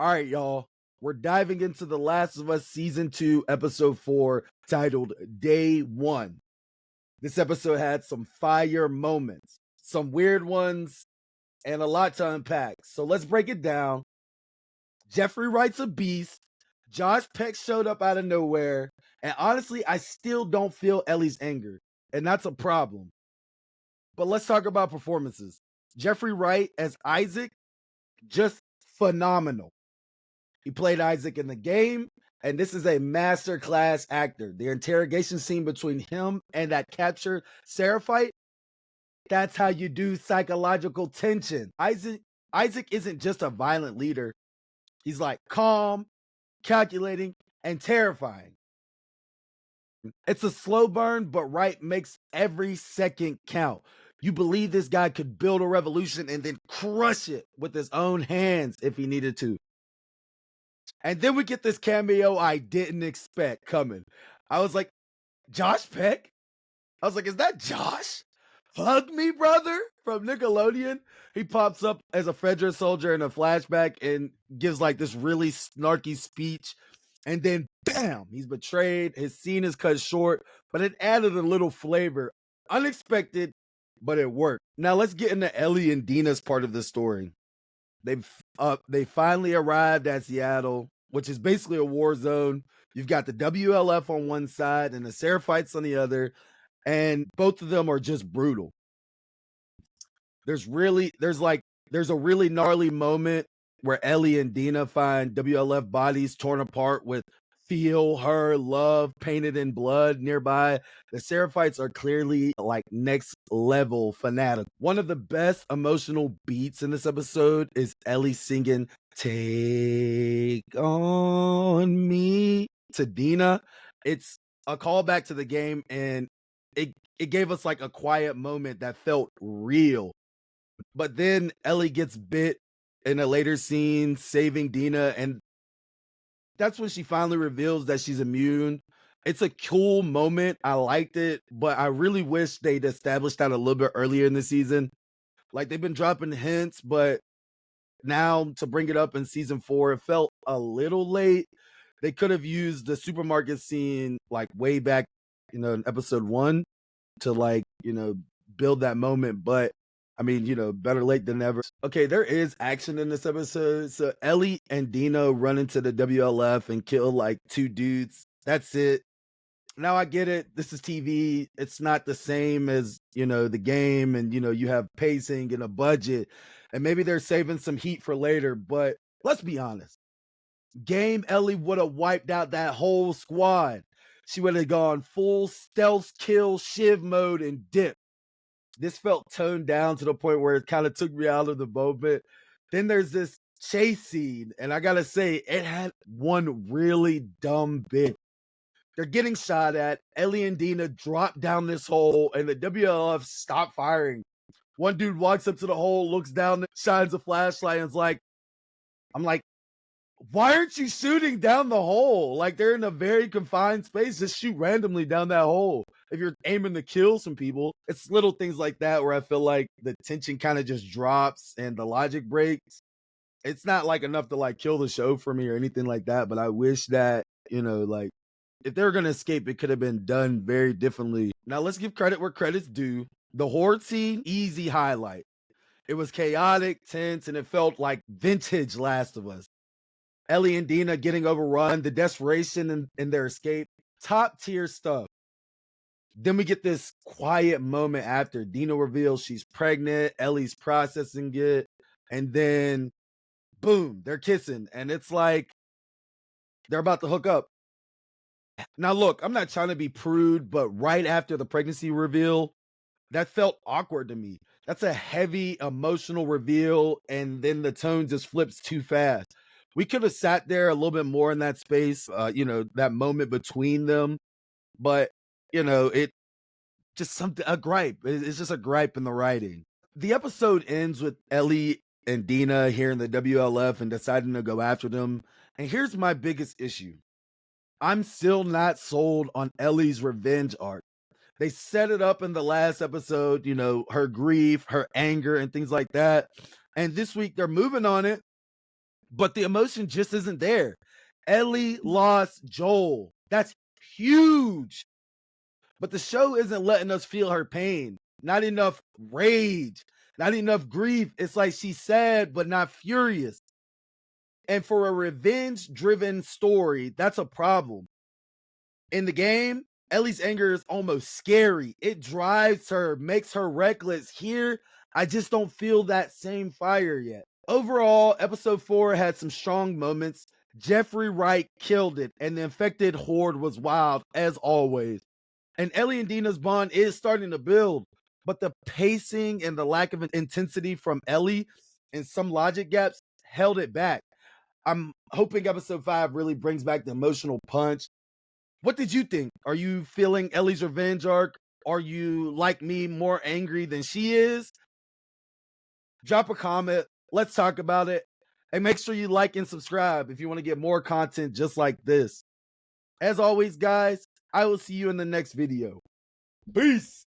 All right, y'all. We're diving into The Last of Us Season 2, Episode 4, titled Day 1. This episode had some fire moments, some weird ones, and a lot to unpack. So let's break it down. Jeffrey Wright's a beast. Josh Peck showed up out of nowhere. And honestly, I still don't feel Ellie's anger. And that's a problem. But let's talk about performances. Jeffrey Wright as Isaac, just phenomenal. He played Isaac in the game, and this is a masterclass actor. The interrogation scene between him and that captured Seraphite, that's how you do psychological tension. Isaac isn't just a violent leader. He's like calm, calculating, and terrifying. It's a slow burn, but Wright makes every second count. You believe this guy could build a revolution and then crush it with his own hands if he needed to. And then we get this cameo I didn't expect coming. I was like, Josh Peck? I was like, is that Josh? Hug Me Brother from Nickelodeon? He pops up as a Federal soldier in a flashback and gives like this really snarky speech. And then bam, he's betrayed. His scene is cut short, but it added a little flavor. Unexpected, but it worked. Now let's get into Ellie and Dina's part of the story. They finally arrived at Seattle, which is basically a war zone. You've got the WLF on one side and the Seraphites on the other, and both of them are just brutal. There's a really gnarly moment where Ellie and Dina find WLF bodies torn apart with Feel Her Love painted in blood nearby. The Seraphites are clearly like next level fanatic. One of the best emotional beats in this episode is Ellie singing Take On Me to Dina. It's a callback to the game, and it gave us like a quiet moment that felt real. But then Ellie gets bit in a later scene, saving Dina, and that's when she finally reveals that she's immune. It's a cool moment. I liked it, but I really wish they'd established that a little bit earlier in the season. Like they've been dropping hints, but now to bring it up in season 4, it felt a little late. They could have used the supermarket scene like way back, in episode 1 to build that moment, but I mean, better late than never. Okay, there is action in this episode. So Ellie and Dina run into the WLF and kill like 2 dudes. That's it. Now I get it. This is TV. It's not the same as, the game, and you have pacing and a budget. And maybe they're saving some heat for later, but let's be honest. Game Ellie would have wiped out that whole squad. She would have gone full stealth kill Shiv mode and dipped. This felt toned down to the point where it kind of took me out of the moment. Then there's this chase scene, and I gotta say, it had one really dumb bit. They're getting shot at. Ellie and Dina drop down this hole, and the WLF stop firing. One dude walks up to the hole, looks down, shines a flashlight, and is like, I'm like, why aren't you shooting down the hole? Like, they're in a very confined space. Just shoot randomly down that hole. If you're aiming to kill some people, it's little things like that where I feel like the tension kind of just drops and the logic breaks. It's not like enough to like kill the show for me or anything like that, but I wish that, if they were going to escape, it could have been done very differently. Now let's give credit where credit's due. The horde scene, easy highlight. It was chaotic, tense, and it felt like vintage Last of Us. Ellie and Dina getting overrun, the desperation in their escape, top tier stuff. Then we get this quiet moment after Dina reveals she's pregnant, Ellie's processing it, and then boom, they're kissing. And it's like they're about to hook up. Now look, I'm not trying to be prude, but right after the pregnancy reveal, that felt awkward to me. That's a heavy emotional reveal, and then the tone just flips too fast. We could have sat there a little bit more in that space, that moment between them. But, it just a gripe. It's just a gripe in the writing. The episode ends with Ellie and Dina hearing the WLF and deciding to go after them. And here's my biggest issue. I'm still not sold on Ellie's revenge arc. They set it up in the last episode, her grief, her anger, and things like that. And this week they're moving on it. but the emotion just isn't there. Ellie lost Joel. That's huge. But the show isn't letting us feel her pain. Not enough rage, not enough grief. It's like she's sad, but not furious. And for a revenge driven story, that's a problem. In the game, Ellie's anger is almost scary. It drives her, makes her reckless. Here, I just don't feel that same fire yet. Overall, episode 4 had some strong moments. Jeffrey Wright killed it, and the infected horde was wild, as always. And Ellie and Dina's bond is starting to build, but the pacing and the lack of intensity from Ellie and some logic gaps held it back. I'm hoping episode 5 really brings back the emotional punch. What did you think? Are you feeling Ellie's revenge arc? Are you, like me, more angry than she is? Drop a comment. Let's talk about it. And make sure you like and subscribe if you want to get more content just like this. As always, guys, I will see you in the next video. Peace.